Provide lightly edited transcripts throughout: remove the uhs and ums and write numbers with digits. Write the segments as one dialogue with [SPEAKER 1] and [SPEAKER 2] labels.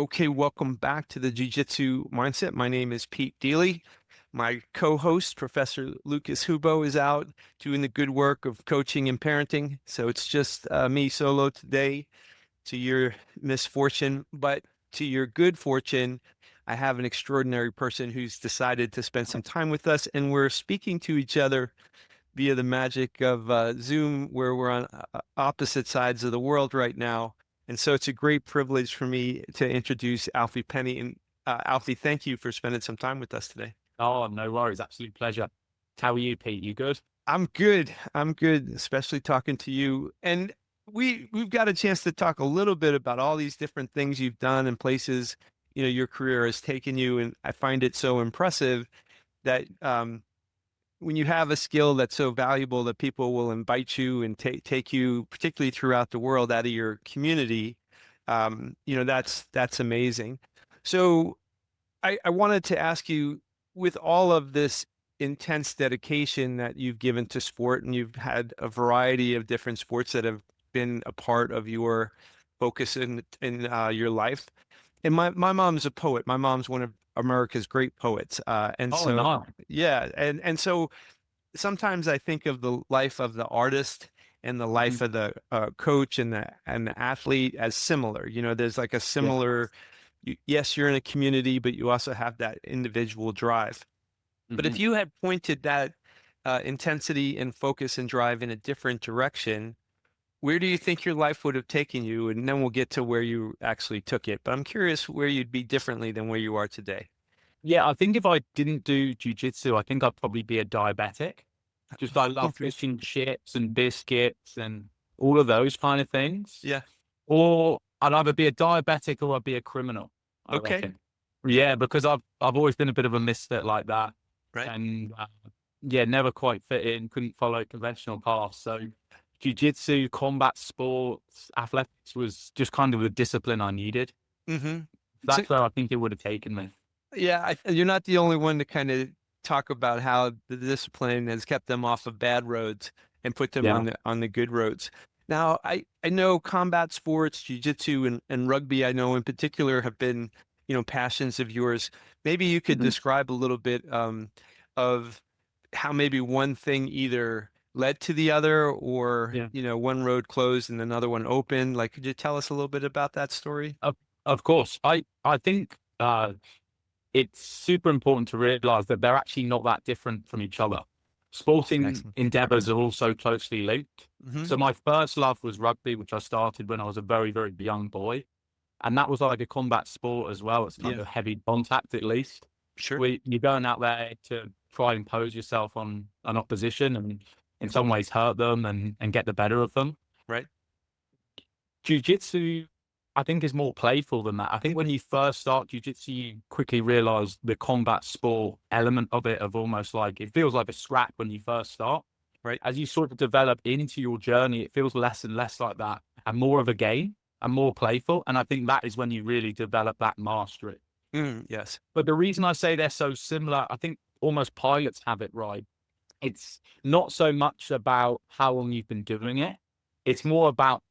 [SPEAKER 1] Okay, welcome back to the Jiu-Jitsu Mindset. My name is Pete Deley. My co-host, Professor Lucas Hubo, is out doing the good work of coaching and parenting. So it's just me solo today, to your misfortune. But to your good fortune, I have an extraordinary person who's decided to spend some time with us, and we're speaking to each other via the magic of Zoom, where we're on opposite sides of the world right now. And so it's a great privilege for me to introduce Alfie Penny. And Alfie, thank you for spending some time with us today.
[SPEAKER 2] Oh, no worries. Absolute pleasure. How are you, Pete? You good?
[SPEAKER 1] I'm good. I'm good, especially talking to you. And we've got a chance to talk a little bit about all these different things you've done and places, your career has taken you. And I find it so impressive that when you have a skill that's so valuable that people will invite you and take you, particularly throughout the world, out of your community, that's amazing. So I wanted to ask you, with all of this intense dedication that you've given to sport, and you've had a variety of different sports that have been a part of your focus in your life. And my mom's a poet. My mom's one of America's great poets. And
[SPEAKER 2] Oh,
[SPEAKER 1] so,
[SPEAKER 2] no.
[SPEAKER 1] yeah, and so sometimes I think of the life of the artist and the life
[SPEAKER 2] Mhm.
[SPEAKER 1] of the coach and the athlete as similar. There's like a
[SPEAKER 2] Yeah.
[SPEAKER 1] similar, yes, you're in a community, but you also have that individual drive. But if
[SPEAKER 2] hmm
[SPEAKER 1] you had pointed that intensity and focus and drive in a different direction, where do you think your life would have taken you? And then we'll get to where you actually took it. But I'm curious where you'd be differently than where you are today.
[SPEAKER 2] Yeah, I think if I didn't do jujitsu, I think I'd probably be a diabetic. Just I love
[SPEAKER 1] Okay.
[SPEAKER 2] fishing chips and biscuits and all of those kind of things.
[SPEAKER 1] Yeah.
[SPEAKER 2] Or I'd either be a diabetic or I'd be a criminal, I
[SPEAKER 1] Okay.
[SPEAKER 2] reckon. Yeah, because I've always been a bit of a misfit like that.
[SPEAKER 1] Right.
[SPEAKER 2] And yeah, never quite fit in, couldn't follow conventional paths. So jiu-jitsu, combat sports, athletics was just kind of the discipline I needed.
[SPEAKER 1] Mm-hmm. So,
[SPEAKER 2] That's where I think it would have taken me.
[SPEAKER 1] yeah, you're not the only one to kind of talk about how the discipline has kept them off of bad roads and put them
[SPEAKER 2] Yeah.
[SPEAKER 1] on the good roads. Now, I know combat sports, jiu-jitsu and rugby, I know in particular have been, passions of yours. Maybe you could
[SPEAKER 2] Mhm.
[SPEAKER 1] describe a little bit of how maybe one thing either led to the other, or,
[SPEAKER 2] Yeah.
[SPEAKER 1] one road closed and another one opened. Like, could you tell us a little bit about that story?
[SPEAKER 2] Of course. I think it's super important to realize that they're actually not that different from each other. Sporting
[SPEAKER 1] Excellent.
[SPEAKER 2] endeavors are also closely linked.
[SPEAKER 1] Hmm.
[SPEAKER 2] So my first love was rugby, which I started when I was a very, very young boy. And that was like a combat sport as well. It's kind
[SPEAKER 1] Yeah,
[SPEAKER 2] of heavy contact, at least.
[SPEAKER 1] sure.
[SPEAKER 2] Where you're going out there to try and impose yourself on an opposition and in some ways hurt them and get the better of them.
[SPEAKER 1] Right.
[SPEAKER 2] Jiu-jitsu, I think, is more playful than that. I think when you first start jiu-jitsu, you quickly realize the combat sport element of it, of almost like it feels like a scrap when you first start.
[SPEAKER 1] Right.
[SPEAKER 2] As you sort of develop into your journey, it feels less and less like that and more of a game and more playful. And I think that is when you really develop that mastery.
[SPEAKER 1] Yes.
[SPEAKER 2] But the reason I say they're so similar, I think almost pilots have it right. It's not so much about how long you've been doing it. It's more about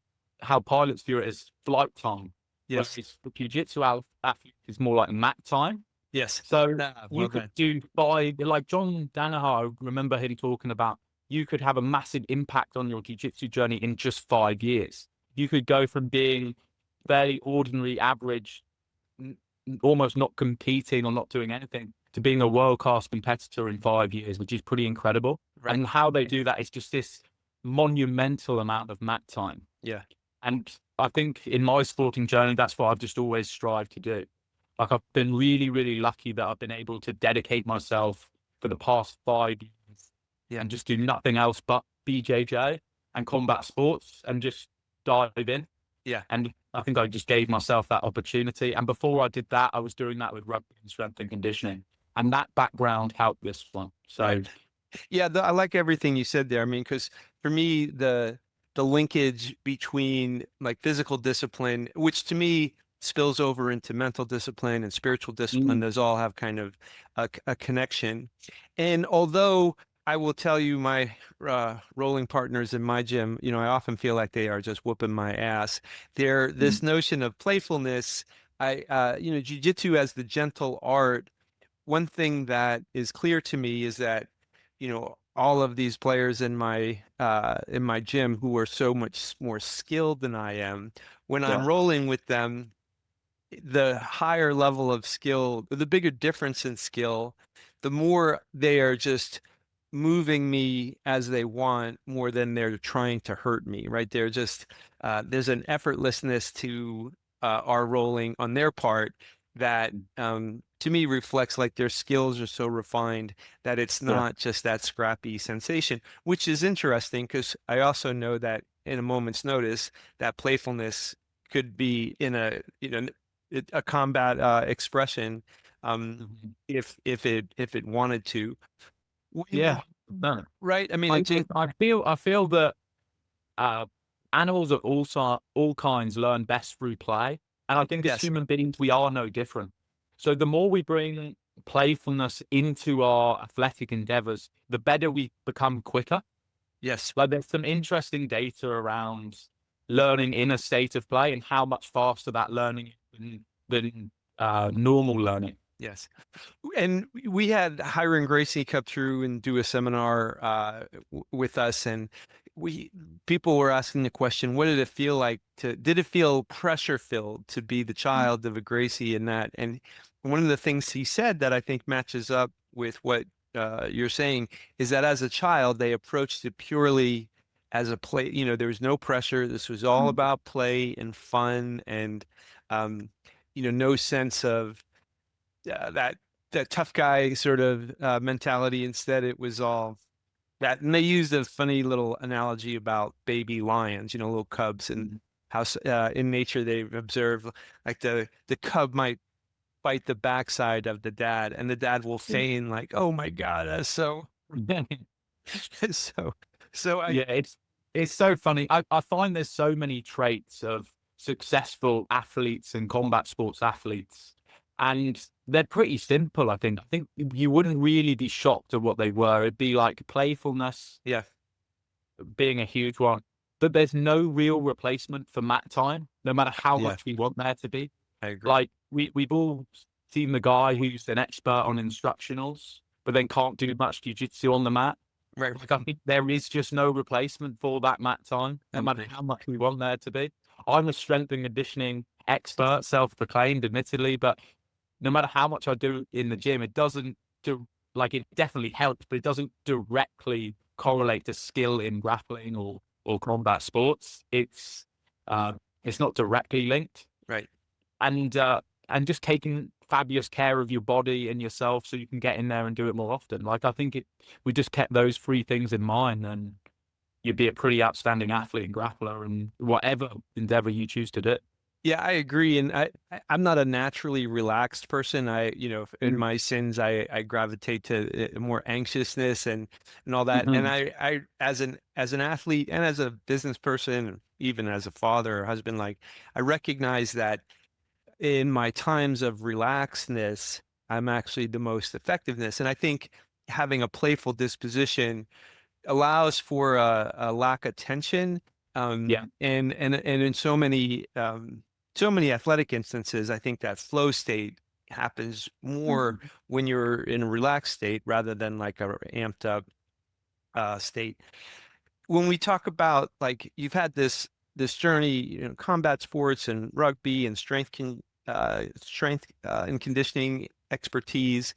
[SPEAKER 2] how pilots view it as flight time.
[SPEAKER 1] Yes.
[SPEAKER 2] Whereas the jiu-jitsu athlete is more like mat time.
[SPEAKER 1] Yes.
[SPEAKER 2] So
[SPEAKER 1] Well
[SPEAKER 2] you could
[SPEAKER 1] done.
[SPEAKER 2] do like John Danaher, I remember him talking about you could have a massive impact on your jiu-jitsu journey in just 5 years. You could go from being very ordinary, average, n- almost not competing or not doing anything to being a world-class competitor in 5 years, which is pretty incredible.
[SPEAKER 1] Right.
[SPEAKER 2] And how they do that is just this monumental amount of mat time.
[SPEAKER 1] Yeah.
[SPEAKER 2] And I think in my sporting journey, that's what I've just always strived to do. Like I've been really, really lucky that I've been able to dedicate myself for the past 5 years
[SPEAKER 1] Yeah.
[SPEAKER 2] and just do nothing else but BJJ and combat sports and just dive in.
[SPEAKER 1] Yeah.
[SPEAKER 2] And I think I just gave myself that opportunity. And before I did that, I was doing that with rugby and strength and conditioning. And that background helped this one.
[SPEAKER 1] Right.
[SPEAKER 2] So
[SPEAKER 1] Yeah. I like everything you said there. I mean, because for me, the linkage between like physical discipline, which to me spills over into mental discipline and spiritual discipline,
[SPEAKER 2] mm,
[SPEAKER 1] those all have kind of a connection. And although I will tell you, my rolling partners in my gym, I often feel like they are just whooping my ass. There,
[SPEAKER 2] mm,
[SPEAKER 1] this notion of playfulness Jiu-Jitsu as the gentle art. One thing that is clear to me is that, all of these players in my gym who are so much more skilled than I am, when I'm
[SPEAKER 2] Yeah,
[SPEAKER 1] rolling with them, the higher level of skill, the bigger difference in skill, the more they are just moving me as they want more than they're trying to hurt me, right? They're just, there's an effortlessness to our rolling on their part that to me reflects like their skills are so refined that it's
[SPEAKER 2] yeah,
[SPEAKER 1] not just that scrappy sensation, which is interesting because I also know that in a moment's notice, that playfulness could be in a combat expression um,
[SPEAKER 2] mhm.
[SPEAKER 1] if it wanted to.
[SPEAKER 2] Yeah. No,
[SPEAKER 1] Right? I mean, it just
[SPEAKER 2] I feel that uh, animals of all kinds learn best through play, and I think as
[SPEAKER 1] yes,
[SPEAKER 2] human beings we are no different. So the more we bring playfulness into our athletic endeavors, the better we become quicker.
[SPEAKER 1] yes,
[SPEAKER 2] Like there's some interesting data around learning in a state of play and how much faster that learning is than normal learning.
[SPEAKER 1] yes. And we had Hiram Gracie come through and do a seminar with us, and we people were asking the question, what did it feel like did it feel pressure filled to be the child of a Gracie in that? And one of the things he said that I think matches up with what you're saying is that as a child, they approached it purely as a play. There was no pressure. This was all about play and fun and, um, no sense of that tough guy sort of mentality. Instead, it was all that, and they used a funny little analogy about baby lions, little cubs, and how in nature they've observed like the cub might bite the backside of the dad, and the dad will feign like, "Oh my God, that's so so so." I
[SPEAKER 2] Yeah, it's so funny. I find there's so many traits of successful athletes and combat sports athletes, and they're pretty simple. I think you wouldn't really be shocked at what they were. It'd be like playfulness
[SPEAKER 1] Yeah,
[SPEAKER 2] being a huge one, but there's no real replacement for mat time, no matter how
[SPEAKER 1] yeah,
[SPEAKER 2] much we want there to be.
[SPEAKER 1] I agree.
[SPEAKER 2] Like we've all seen the guy who's an expert on instructionals, but then can't do much jujitsu on the mat.
[SPEAKER 1] Right.
[SPEAKER 2] Like, I think there is just no replacement for that mat time, no matter how much we want there to be. I'm a strength and conditioning expert, self-proclaimed, admittedly, but no matter how much I do in the gym, it doesn't do like it definitely helps, but it doesn't directly correlate to skill in grappling or combat sports. It's not directly linked,
[SPEAKER 1] Right.
[SPEAKER 2] and just taking fabulous care of your body and yourself so you can get in there and do it more often. Like I think we just kept those three things in mind, and you'd be a pretty outstanding athlete and grappler and whatever endeavor you choose to do.
[SPEAKER 1] Yeah, I agree. And I'm not a naturally relaxed person. In
[SPEAKER 2] Mm.
[SPEAKER 1] my sins, I gravitate to more anxiousness and all that. And
[SPEAKER 2] Mhm.
[SPEAKER 1] I as an athlete and as a business person, even as a father or husband, like I recognize that in my times of relaxedness, I'm actually the most effectiveness. And I think having a playful disposition allows for a lack of tension.
[SPEAKER 2] Yeah.
[SPEAKER 1] And in so many athletic instances, I think that flow state happens more
[SPEAKER 2] Mhm.
[SPEAKER 1] when you're in a relaxed state rather than like a amped up state. When we talk about like you've had this journey, combat sports and rugby and strength and conditioning expertise,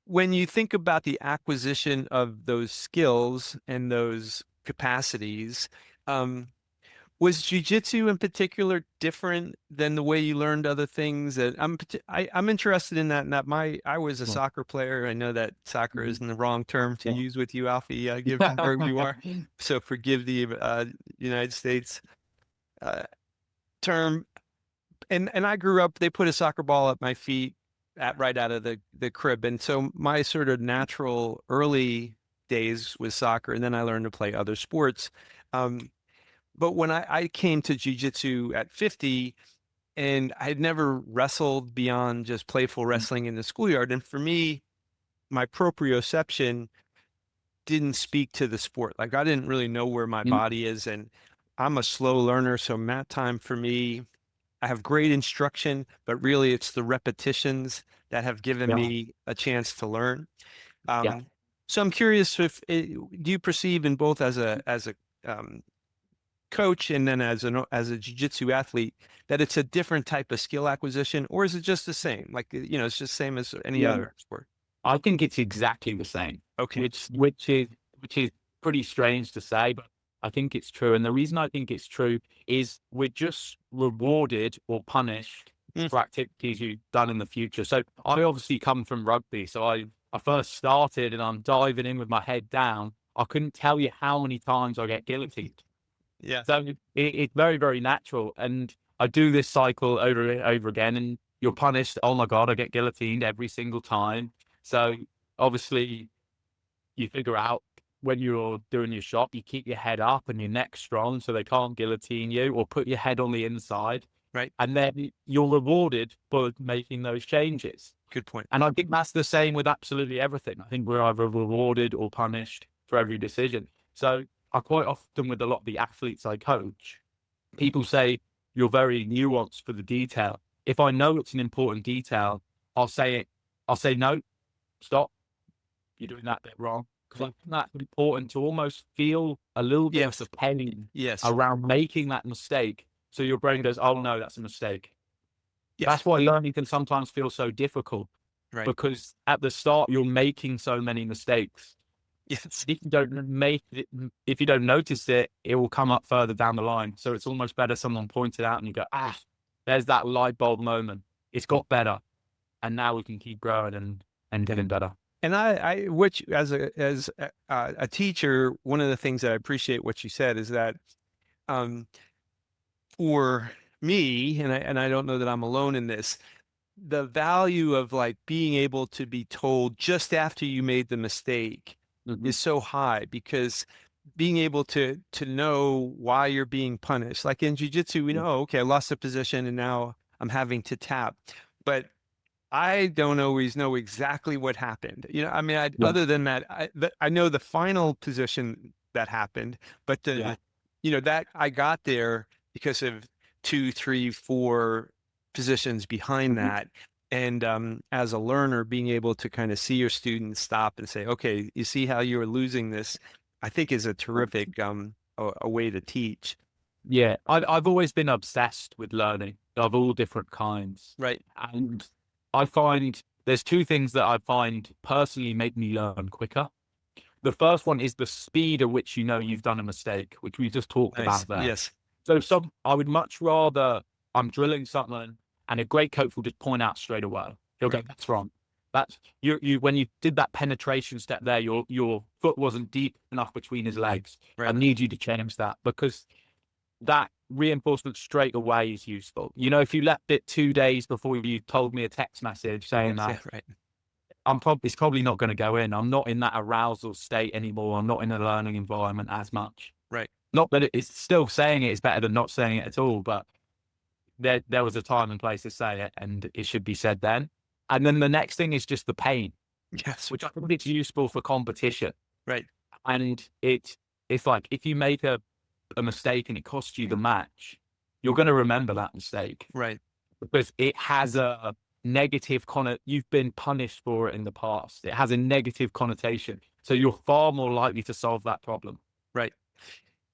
[SPEAKER 1] when you think about the acquisition of those skills and those capacities, um, was jujitsu in particular different than the way you learned other things? That I'm interested in that. And that I was a
[SPEAKER 2] Well,
[SPEAKER 1] soccer player. I know that soccer
[SPEAKER 2] mhm.
[SPEAKER 1] isn't the wrong term to
[SPEAKER 2] Yeah.
[SPEAKER 1] use with you, Alfie, given where you are. So forgive the United States uh, term. And I grew up, they put a soccer ball at my feet right out of the crib. And so my sort of natural early days was soccer, and then I learned to play other sports. But when I came to jiu-jitsu at 50, and I had never wrestled beyond just playful wrestling in the schoolyard. And for me, my proprioception didn't speak to the sport. Like I didn't really know where my
[SPEAKER 2] Mhm.
[SPEAKER 1] body is. And I'm a slow learner. So mat time for me I have great instruction, but really it's the repetitions that have given
[SPEAKER 2] Yeah.
[SPEAKER 1] me a chance to learn.
[SPEAKER 2] Yeah.
[SPEAKER 1] Um, so I'm curious if do you perceive in both as a coach and then as a jiu-jitsu athlete that it's a different type of skill acquisition, or is it just the same? Like, it's just same as any
[SPEAKER 2] Yeah.
[SPEAKER 1] other sport.
[SPEAKER 2] I think it's exactly the same,
[SPEAKER 1] Okay.
[SPEAKER 2] which is pretty strange to say, but I think it's true. And the reason I think it's true is we're just rewarded or punished
[SPEAKER 1] Mm,
[SPEAKER 2] for activities you've done in the future. So I obviously come from rugby. So I first started and I'm diving in with my head down. I couldn't tell you how many times I get guillotined.
[SPEAKER 1] yeah.
[SPEAKER 2] So it's very, very natural. And I do this cycle over and over again, and you're punished. Oh my God, I get guillotined every single time. So obviously, you figure out when you're doing your shot, you keep your head up and your neck strong so they can't guillotine you, or put your head on the inside.
[SPEAKER 1] Right.
[SPEAKER 2] And then you're rewarded for making those changes.
[SPEAKER 1] Good point.
[SPEAKER 2] And I think that's the same with absolutely everything. I think we're either rewarded or punished for every decision. So I quite often, with a lot of the athletes I coach, people say you're very nuanced for the detail. If I know it's an important detail, I'll say it. I'll say, no, stop. You're doing that bit wrong. Because I think that's important to almost feel a little bit of
[SPEAKER 1] Yes.
[SPEAKER 2] the pain
[SPEAKER 1] Yes.
[SPEAKER 2] around making that mistake. So your brain goes, oh no, that's a mistake.
[SPEAKER 1] Yes.
[SPEAKER 2] That's why learning can sometimes feel so difficult,
[SPEAKER 1] Right.
[SPEAKER 2] because at the start you're making so many mistakes.
[SPEAKER 1] Yes.
[SPEAKER 2] If you don't notice it, it will come up further down the line. So it's almost better someone pointed out and you go, there's that light bulb moment. It's got better, and now we can keep growing and getting better.
[SPEAKER 1] And which as a teacher, one of the things that I appreciate what you said is that, um, for me, and I don't know that I'm alone in this, the value of like being able to be told just after you made the mistake
[SPEAKER 2] Mhm.
[SPEAKER 1] is so high, because being able to know why you're being punished. Like in jiu-jitsu, we
[SPEAKER 2] Yeah.
[SPEAKER 1] know, oh, okay, I lost a position and now I'm having to tap. But I don't always know exactly what happened. I mean,
[SPEAKER 2] Yeah.
[SPEAKER 1] other than that, I know the final position that happened, but
[SPEAKER 2] Yeah.
[SPEAKER 1] that I got there because of two, three, four positions behind
[SPEAKER 2] Mhm.
[SPEAKER 1] that. And as a learner, being able to kind of see your students stop and say, okay, you see how you're losing this, I think is a terrific a way to teach.
[SPEAKER 2] Yeah. I've always been obsessed with learning of all different kinds.
[SPEAKER 1] Right.
[SPEAKER 2] And I find there's two things that I find personally make me learn quicker. The first one is the speed at which you know you've done a mistake, which we just talked
[SPEAKER 1] Nice.
[SPEAKER 2] about there.
[SPEAKER 1] Yes.
[SPEAKER 2] So I would much rather, I'm drilling something and a great coach will just point out straight away. He'll go,
[SPEAKER 1] Right.
[SPEAKER 2] that's wrong. That's you when you did that penetration step there, your foot wasn't deep enough between his legs. I
[SPEAKER 1] Right.
[SPEAKER 2] need you to change that, because that reinforcement straight away is useful. If you left it 2 days before you told me a text message saying
[SPEAKER 1] Yes.
[SPEAKER 2] that,
[SPEAKER 1] Yeah. Right.
[SPEAKER 2] it's probably not going to go in. I'm not in that arousal state anymore. I'm not in a learning environment as much.
[SPEAKER 1] Right.
[SPEAKER 2] Not that it's still saying it is better than not saying it at all, but there was a time and place to say it, and it should be said then. And then the next thing is just the pain,
[SPEAKER 1] Yes.
[SPEAKER 2] which I think it's useful for competition.
[SPEAKER 1] Right.
[SPEAKER 2] And it's like, if you make a mistake and it costs you the match, you're going to remember that mistake,
[SPEAKER 1] Right.
[SPEAKER 2] because it has a negative you've been punished for it in the past. It has a negative connotation. So you're far more likely to solve that problem.
[SPEAKER 1] Right.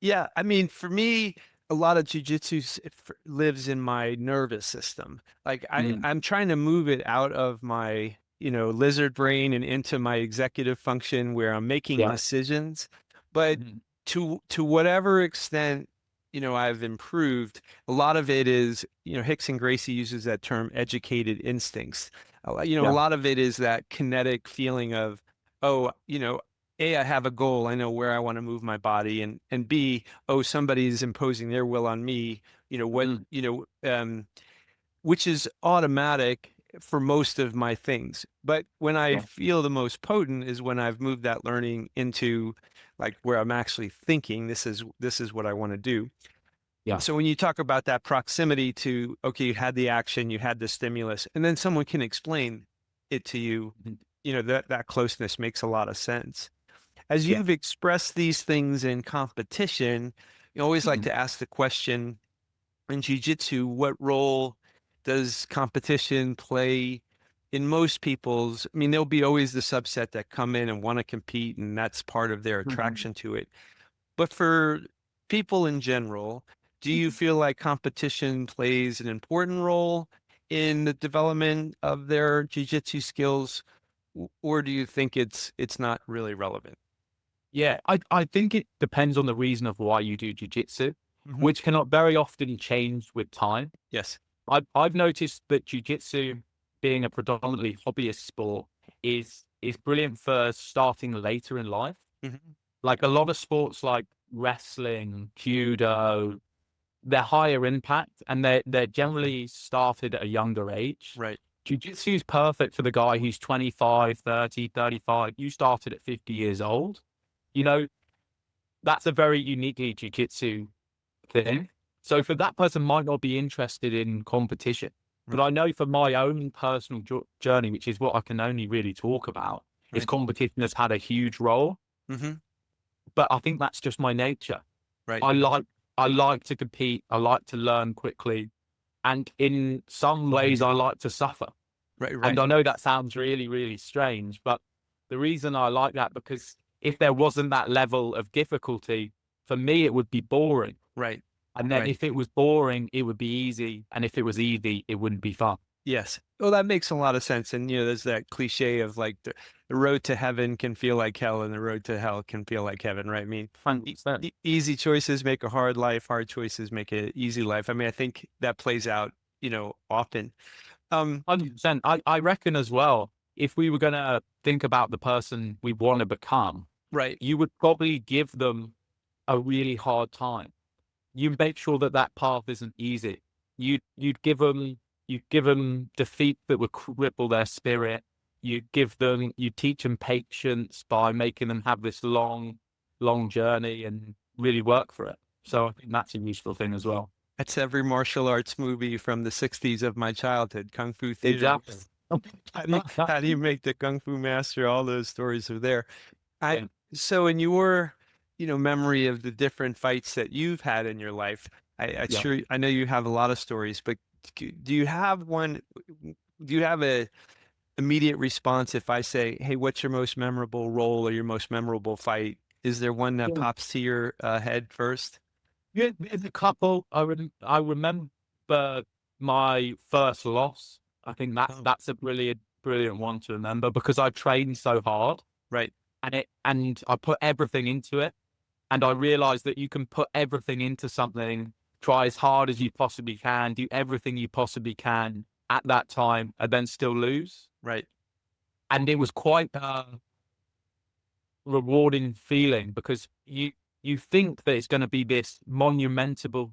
[SPEAKER 1] Yeah, I mean, for me, a lot of jujitsu lives in my nervous system. Like
[SPEAKER 2] Mm.
[SPEAKER 1] I'm trying to move it out of my, lizard brain and into my executive function where I'm making
[SPEAKER 2] Yeah.
[SPEAKER 1] decisions. But
[SPEAKER 2] Mhm.
[SPEAKER 1] to whatever extent, I've improved, a lot of it is, Hicks and Gracie uses that term educated instincts. A
[SPEAKER 2] Yeah.
[SPEAKER 1] lot of it is that kinetic feeling of, oh, A, I have a goal. I know where I want to move my body, and B, oh, somebody's imposing their will on me.
[SPEAKER 2] Mm.
[SPEAKER 1] Which is automatic for most of my things. But when I
[SPEAKER 2] Yeah.
[SPEAKER 1] feel the most potent is when I've moved that learning into like where I'm actually thinking, this is what I want to do.
[SPEAKER 2] Yeah.
[SPEAKER 1] So when you talk about that proximity to, okay, you had the action, you had the stimulus, and then someone can explain it to you,
[SPEAKER 2] Mhm.
[SPEAKER 1] that closeness makes a lot of sense. As
[SPEAKER 2] Yeah.
[SPEAKER 1] you've expressed these things in competition, you always like
[SPEAKER 2] Mhm.
[SPEAKER 1] to ask the question, in jiu-jitsu, what role does competition play in most people's? I mean, there'll be always the subset that come in and want to compete, and that's part of their
[SPEAKER 2] Mhm.
[SPEAKER 1] attraction to it. But for people in general, do you feel like competition plays an important role in the development of their jiu-jitsu skills, or do you think it's not really relevant?
[SPEAKER 2] Yeah, I think it depends on the reason of why you do jujitsu,
[SPEAKER 1] Hmm.
[SPEAKER 2] which cannot very often change with time.
[SPEAKER 1] Yes.
[SPEAKER 2] I've noticed that jujitsu, being a predominantly hobbyist sport, is brilliant for starting later in life.
[SPEAKER 1] Hmm.
[SPEAKER 2] Like a lot of sports like wrestling, judo, they're higher impact and they're generally started at a younger age.
[SPEAKER 1] Right.
[SPEAKER 2] Jiu-jitsu is perfect for the guy who's 25, 30, 35. You started at 50 years old. You know, that's a very uniquely jiu-jitsu thing. So for that person might not be interested in competition. But
[SPEAKER 1] Right.
[SPEAKER 2] I know for my own personal journey, which is what I can only really talk about, is
[SPEAKER 1] Right.
[SPEAKER 2] competition has had a huge role.
[SPEAKER 1] Hmm.
[SPEAKER 2] But I think that's just my nature.
[SPEAKER 1] Right.
[SPEAKER 2] I like I like to compete. I like to learn quickly. And in some ways I like to suffer.
[SPEAKER 1] Right.
[SPEAKER 2] And
[SPEAKER 1] Right.
[SPEAKER 2] I know that sounds really, really strange, but the reason I like that because if there wasn't that level of difficulty, for me it would be boring.
[SPEAKER 1] Right.
[SPEAKER 2] And then
[SPEAKER 1] Right.
[SPEAKER 2] if it was boring, it would be easy. And if it was easy, it wouldn't be fun.
[SPEAKER 1] Yes. Well, that makes a lot of sense. And, there's that cliche of like the road to heaven can feel like hell and the road to hell can feel like heaven, right? I mean,
[SPEAKER 2] Thanks.
[SPEAKER 1] easy choices make a hard life, hard choices make an easy life. I mean, I think that plays out, often.
[SPEAKER 2] 100%. I reckon as well, if we were going to think about the person we want to become,
[SPEAKER 1] Right.
[SPEAKER 2] you would probably give them a really hard time. You make sure that that path isn't easy. You'd give them defeat that would cripple their spirit. You teach them patience by making them have this long, long journey and really work for it. So I think that's a useful thing as well.
[SPEAKER 1] That's every martial arts movie from the 60s of my childhood, Kung Fu theater.
[SPEAKER 2] Exactly.
[SPEAKER 1] How do you make the Kung Fu master? All those stories are there. I
[SPEAKER 2] Yeah.
[SPEAKER 1] So in your, memory of the different fights that you've had in your life,
[SPEAKER 2] Yeah.
[SPEAKER 1] I know you have a lot of stories, but do you have one? Do you have a immediate response if I say, "Hey, what's your most memorable role or your most memorable fight?" Is there one that pops to your head first?
[SPEAKER 2] Yeah, there's a couple. I remember my first loss. I think
[SPEAKER 1] Oh,
[SPEAKER 2] that's a brilliant, brilliant one to remember because I trained so hard
[SPEAKER 1] right,
[SPEAKER 2] and I put everything into it. And I realized that you can put everything into something, try as hard as you possibly can, do everything you possibly can at that time, and then still lose.
[SPEAKER 1] right.
[SPEAKER 2] And it was quite a rewarding feeling because you think that it's going to be this monumental,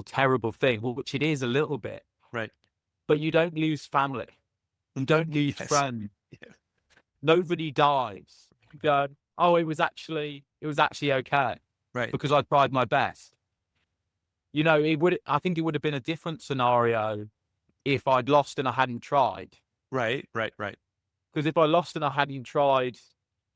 [SPEAKER 2] terrible thing, well, which it is a little bit,
[SPEAKER 1] Right.
[SPEAKER 2] but you don't lose family, you don't lose
[SPEAKER 1] Yes.
[SPEAKER 2] friends,
[SPEAKER 1] Yeah.
[SPEAKER 2] nobody dies. You go, oh, it was actually okay
[SPEAKER 1] Right.
[SPEAKER 2] because I tried my best. I think it would have been a different scenario if I'd lost and I hadn't tried.
[SPEAKER 1] Right. Right. Right.
[SPEAKER 2] Because if I lost and I hadn't tried,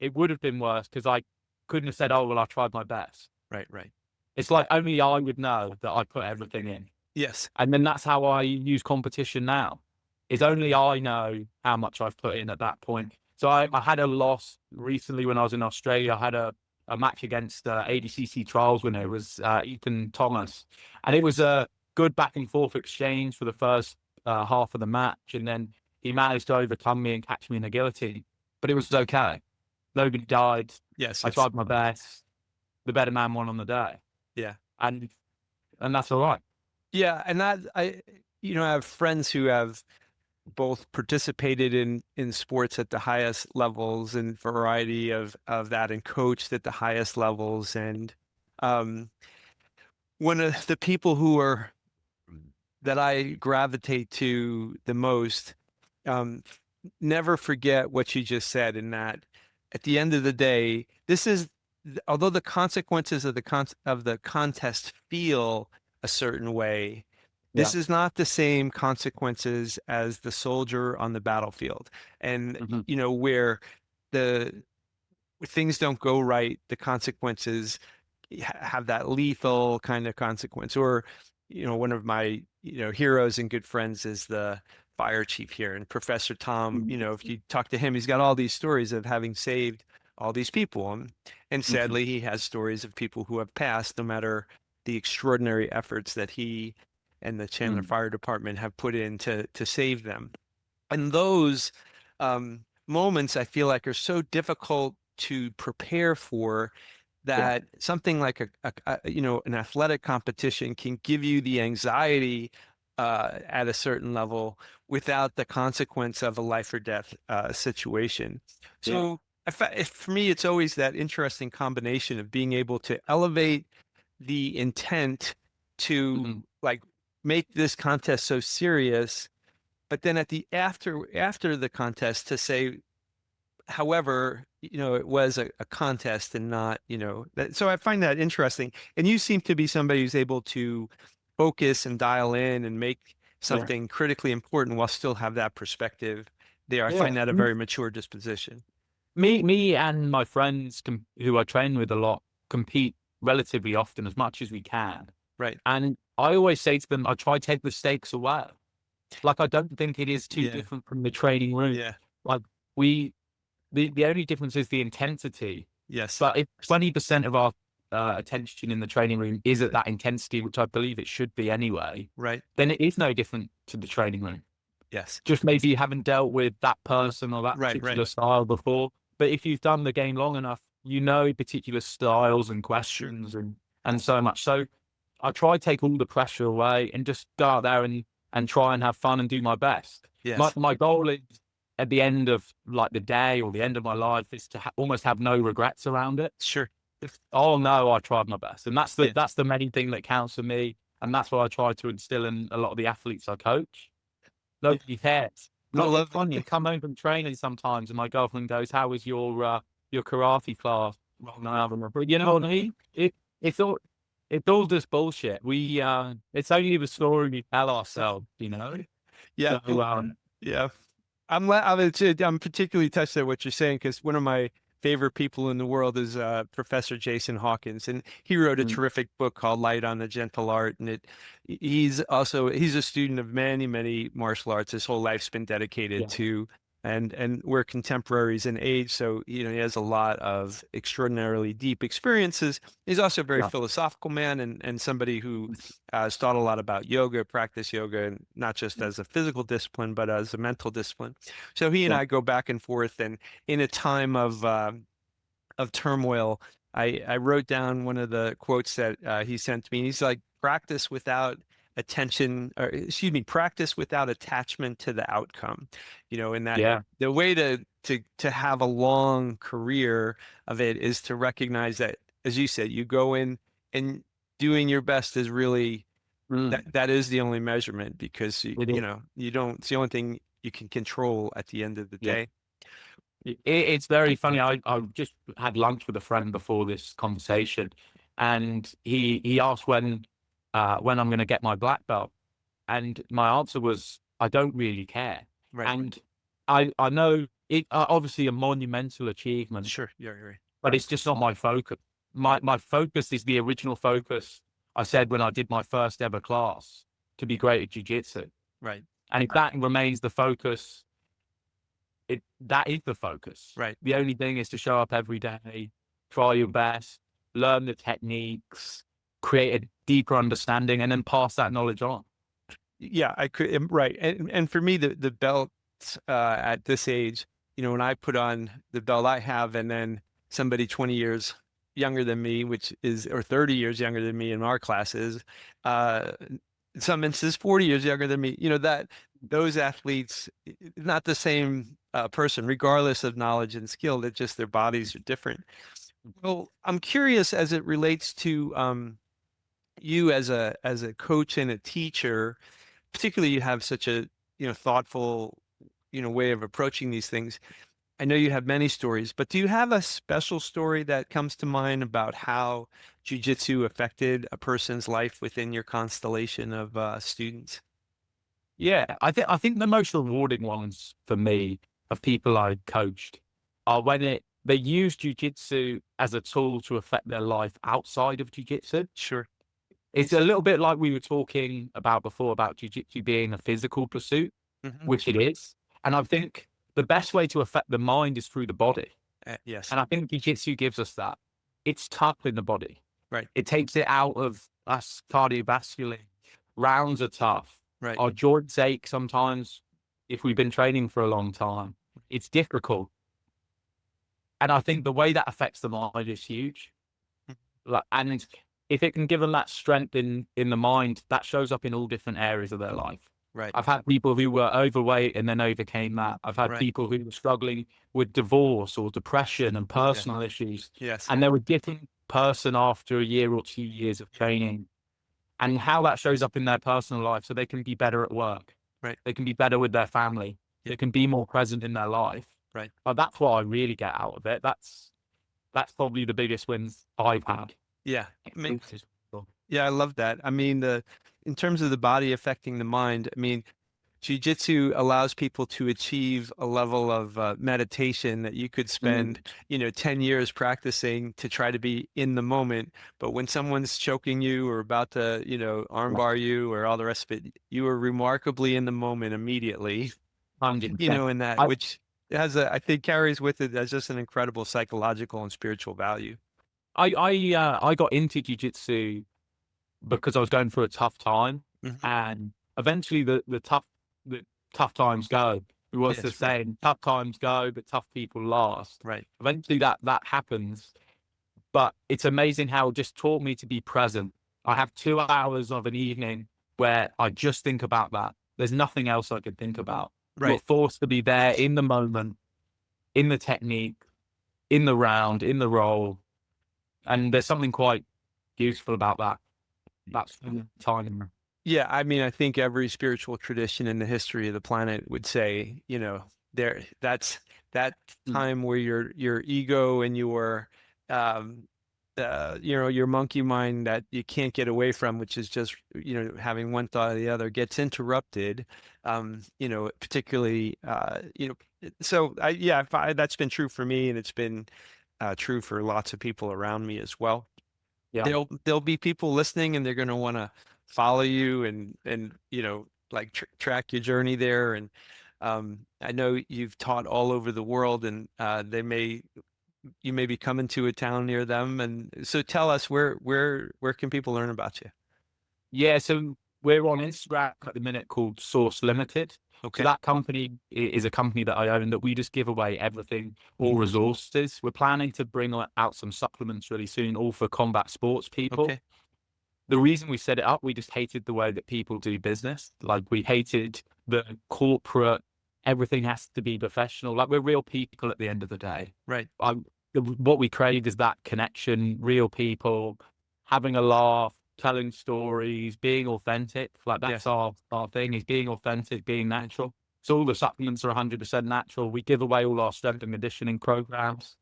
[SPEAKER 2] it would have been worse because I couldn't have said, oh, well, I tried my best.
[SPEAKER 1] Right. Right.
[SPEAKER 2] It's like only I would know that I put everything in.
[SPEAKER 1] Yes.
[SPEAKER 2] And then that's how I use competition now. Is only I know how much I've put in at that point. So I had a loss recently when I was in Australia. I had a match against ADCC trials winner. It was Ethan Thomas. And it was a good back and forth exchange for the first half of the match. And then he managed to overcome me and catch me in a guillotine. But it was okay. Nobody died.
[SPEAKER 1] Yes.
[SPEAKER 2] I
[SPEAKER 1] Yes.
[SPEAKER 2] tried my best. The better man won on the day.
[SPEAKER 1] Yeah.
[SPEAKER 2] And and that's all right.
[SPEAKER 1] Yeah. And I have friends who have both participated in sports at the highest levels and variety of that and coached at the highest levels. And um, one of the people who are that I gravitate to the most, um, never forget what you just said in that at the end of the day, although the consequences of the contest feel a certain way,
[SPEAKER 2] Yeah.
[SPEAKER 1] this is not the same consequences as the soldier on the battlefield. And
[SPEAKER 2] Mhm.
[SPEAKER 1] where the things don't go right, the consequences have that lethal kind of consequence. Or one of my, heroes and good friends is the fire chief here, and Professor Tom, if you talk to him, he's got all these stories of having saved all these people. And
[SPEAKER 2] Mhm.
[SPEAKER 1] sadly, he has stories of people who have passed, no matter the extraordinary efforts that he and the Chandler
[SPEAKER 2] Mm.
[SPEAKER 1] Fire Department have put in to save them. And those moments I feel like are so difficult to prepare for,
[SPEAKER 2] Yeah.
[SPEAKER 1] that something like an athletic competition can give you the anxiety at a certain level without the consequence of a life or death situation.
[SPEAKER 2] Yeah.
[SPEAKER 1] So for me, it's always that interesting combination of being able to elevate the intent to,
[SPEAKER 2] Mm.
[SPEAKER 1] like, make this contest so serious, but then at the after the contest to say, however, it was a contest and not, so I find that interesting. And you seem to be somebody who's able to focus and dial in and make
[SPEAKER 2] Yeah.
[SPEAKER 1] something critically important while still have that perspective there. I
[SPEAKER 2] Yeah.
[SPEAKER 1] find that a very mature disposition.
[SPEAKER 2] Me and my friends who I train with a lot compete relatively often, as much as we can.
[SPEAKER 1] Right.
[SPEAKER 2] And I always say to them, I try to take the stakes away. Like, I don't think it is too
[SPEAKER 1] Yeah.
[SPEAKER 2] different from the training room.
[SPEAKER 1] Yeah.
[SPEAKER 2] Like, we, the only difference is the intensity.
[SPEAKER 1] Yes.
[SPEAKER 2] But if 20% of our attention in the training room is at that intensity, which I believe it should be anyway,
[SPEAKER 1] Right.
[SPEAKER 2] then it is no different to the training room.
[SPEAKER 1] Yes.
[SPEAKER 2] Just maybe you haven't dealt with that person or that
[SPEAKER 1] Right. Right.
[SPEAKER 2] particular style before. But if you've done the game long enough, you know particular styles and
[SPEAKER 1] Sure.
[SPEAKER 2] questions and so much. So I try to take all the pressure away and just go out there and try and have fun and do my best. My
[SPEAKER 1] Yes.
[SPEAKER 2] my goal is, at the end of like the day or the end of my life, is to almost have no regrets around it.
[SPEAKER 1] Sure.
[SPEAKER 2] Oh no, I tried my best, and
[SPEAKER 1] Yeah.
[SPEAKER 2] that's the main thing that counts for me, and that's what I try to instill in a lot of the athletes I coach.
[SPEAKER 1] Yeah.
[SPEAKER 2] Nobody cares.
[SPEAKER 1] I
[SPEAKER 2] Not
[SPEAKER 1] love
[SPEAKER 2] funny. I come home from training sometimes, and my girlfriend goes, "How was your karate class?" Well, no, I haven't remembered. You know what I mean? It's all just bullshit. It's only the story we tell ourselves, you know.
[SPEAKER 1] Yeah.
[SPEAKER 2] So
[SPEAKER 1] Yeah. I'm particularly touched at what you're saying, because one of my favorite people in the world is Professor Jason Hawkins, and he wrote a
[SPEAKER 2] mm,
[SPEAKER 1] terrific book called Light on the Gentle Art. And he's a student of many, many martial arts. His whole life's been dedicated
[SPEAKER 2] yeah,
[SPEAKER 1] to, and we're contemporaries in age, so he has a lot of extraordinarily deep experiences. He's also a very
[SPEAKER 2] yeah,
[SPEAKER 1] philosophical man, and somebody who has thought a lot about yoga, practice yoga, and not just
[SPEAKER 2] mm,
[SPEAKER 1] as a physical discipline, but as a mental discipline. So he and
[SPEAKER 2] yeah,
[SPEAKER 1] I go back and forth, and in a time of turmoil, I wrote down one of the quotes that he sent me. He's like, practice without attention, or excuse me, practice without attachment to the outcome. And that
[SPEAKER 2] yeah,
[SPEAKER 1] the way to have a long career of it is to recognize that, as you said, you go in and doing your best is really
[SPEAKER 2] mm,
[SPEAKER 1] that is the only measurement, because
[SPEAKER 2] it is.
[SPEAKER 1] you don't, it's the only thing you can control at the end of the
[SPEAKER 2] Yeah.
[SPEAKER 1] day.
[SPEAKER 2] It's very funny. I just had lunch with a friend before this conversation, and he asked when I'm going to get my black belt, and my answer was, I don't really care.
[SPEAKER 1] Right.
[SPEAKER 2] And I know it obviously a monumental achievement,
[SPEAKER 1] Sure. Yeah, you're right.
[SPEAKER 2] but it's just not my focus. My focus is the original focus I said when I did my first ever class, to be great at jiu-jitsu.
[SPEAKER 1] Right.
[SPEAKER 2] And if that remains the focus, that is the focus.
[SPEAKER 1] Right.
[SPEAKER 2] The only thing is to show up every day, try your best, learn the techniques, create a deeper understanding, and then pass that knowledge on.
[SPEAKER 1] Yeah, I could. Right. And for me, the belt at this age, when I put on the belt I have, and then somebody 20 years younger than me, or 30 years younger than me in our classes, in some instances 40 years younger than me, that those athletes, not the same person, regardless of knowledge and skill, that just their bodies are different. Well, I'm curious, as it relates to you as a coach and a teacher, particularly, you have such a thoughtful way of approaching these things. I know you have many stories, but do you have a special story that comes to mind about how jujitsu affected a person's life within your constellation of students?
[SPEAKER 2] Yeah, I think the most rewarding ones for me of people I coached are when they use jujitsu as a tool to affect their life outside of jujitsu.
[SPEAKER 1] Sure.
[SPEAKER 2] It's a little bit like we were talking about before about jiu-jitsu being a physical pursuit,
[SPEAKER 1] Hmm.
[SPEAKER 2] which it is. And I think the best way to affect the mind is through the body.
[SPEAKER 1] Yes.
[SPEAKER 2] And I think jiu-jitsu gives us that. It's tough in the body.
[SPEAKER 1] Right.
[SPEAKER 2] It takes it out of us cardiovascularly. Rounds are tough.
[SPEAKER 1] Right.
[SPEAKER 2] Our joints ache sometimes if we've been training for a long time. It's difficult. And I think the way that affects the mind is huge. Like, and if it can give them that strength in the mind, that shows up in all different areas of their life.
[SPEAKER 1] Right.
[SPEAKER 2] I've had people who were overweight and then overcame that. I've had
[SPEAKER 1] Right.
[SPEAKER 2] people who were struggling with divorce or depression and personal issues.
[SPEAKER 1] Yes.
[SPEAKER 2] And they were a different person after a year or 2 years of training, and how that shows up in their personal life. So they can be better at work.
[SPEAKER 1] Right.
[SPEAKER 2] They can be better with their family.
[SPEAKER 1] Yeah.
[SPEAKER 2] They can be more present in their life.
[SPEAKER 1] Right.
[SPEAKER 2] But that's what I really get out of it. That's probably the biggest wins I've had.
[SPEAKER 1] Yeah. Yeah, I love that. I mean, in terms of the body affecting the mind, I mean, Jiu-Jitsu allows people to achieve a level of meditation that you could spend, 10 years practicing to try to be in the moment. But when someone's choking you or about to, armbar you or all the rest of it, you are remarkably in the moment immediately,
[SPEAKER 2] 100%.
[SPEAKER 1] in that, which has I think carries with it as just an incredible psychological and spiritual value.
[SPEAKER 2] I got into jiu-jitsu because I was going through a tough time,
[SPEAKER 1] Mhm.
[SPEAKER 2] and eventually the tough times go. It was the
[SPEAKER 1] Yes, right.
[SPEAKER 2] saying, tough times go, but tough people last.
[SPEAKER 1] Right.
[SPEAKER 2] Eventually that happens, but it's amazing how it just taught me to be present. I have 2 hours of an evening where I just think about that. There's nothing else I could think about. You're
[SPEAKER 1] Right.
[SPEAKER 2] forced to be there in the moment, in the technique, in the round, in the roll, and there's something quite useful about that. That's time.
[SPEAKER 1] Yeah, I mean, I think every spiritual tradition in the history of the planet would say, that's that time where your ego and um, your monkey mind that you can't get away from, which is just, having one thought or the other, gets interrupted. Particularly, so that's been true for me, and it's been true for lots of people around me as well.
[SPEAKER 2] Yeah.
[SPEAKER 1] There'll be people listening, and they're going to want to follow you and like track your journey there. And I know you've taught all over the world, and you may be coming to a town near them. And so tell us, where can people learn about you?
[SPEAKER 2] Yeah, so we're on Instagram at the minute called Source Limited. So
[SPEAKER 1] Okay.
[SPEAKER 2] that company is a company that I own, that we just give away everything, all resources. We're planning to bring out some supplements really soon, all for combat sports people.
[SPEAKER 1] Okay.
[SPEAKER 2] The reason we set it up, we just hated the way that people do business. Like, we hated the corporate, everything has to be professional. Like, we're real people at the end of the day.
[SPEAKER 1] Right.
[SPEAKER 2] What we crave is that connection, real people, having a laugh, telling stories, being authentic. Like, that's our thing, is being authentic, being natural. So all the supplements are 100% natural. We give away all our strength and conditioning programs.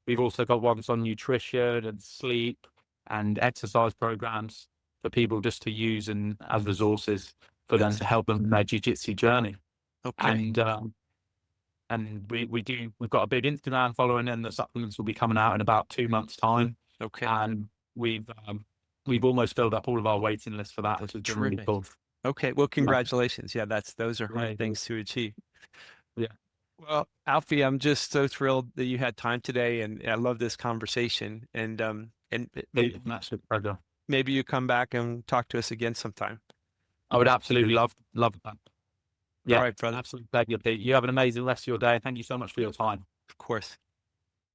[SPEAKER 2] We've also got ones on nutrition and sleep and exercise programs for people just to use and as resources for them to help them in their jiu-jitsu journey.
[SPEAKER 1] Okay.
[SPEAKER 2] And we've got a big Instagram following, and the supplements will be coming out in about 2 months' time.
[SPEAKER 1] Okay.
[SPEAKER 2] And we've almost filled up all of our waiting list for that, which is really cool.
[SPEAKER 1] Okay. Well, congratulations. Yeah, those are hard things to achieve.
[SPEAKER 2] Yeah.
[SPEAKER 1] Well, Alfie, I'm just so thrilled that you had time today, and I love this conversation. And
[SPEAKER 2] That's a pleasure.
[SPEAKER 1] maybe you come back and talk to us again sometime.
[SPEAKER 2] I would absolutely love that. Yeah.
[SPEAKER 1] All right, brother.
[SPEAKER 2] Absolutely pleasure, Pete. You have an amazing rest of your day. Thank you so much for your time.
[SPEAKER 1] Of course.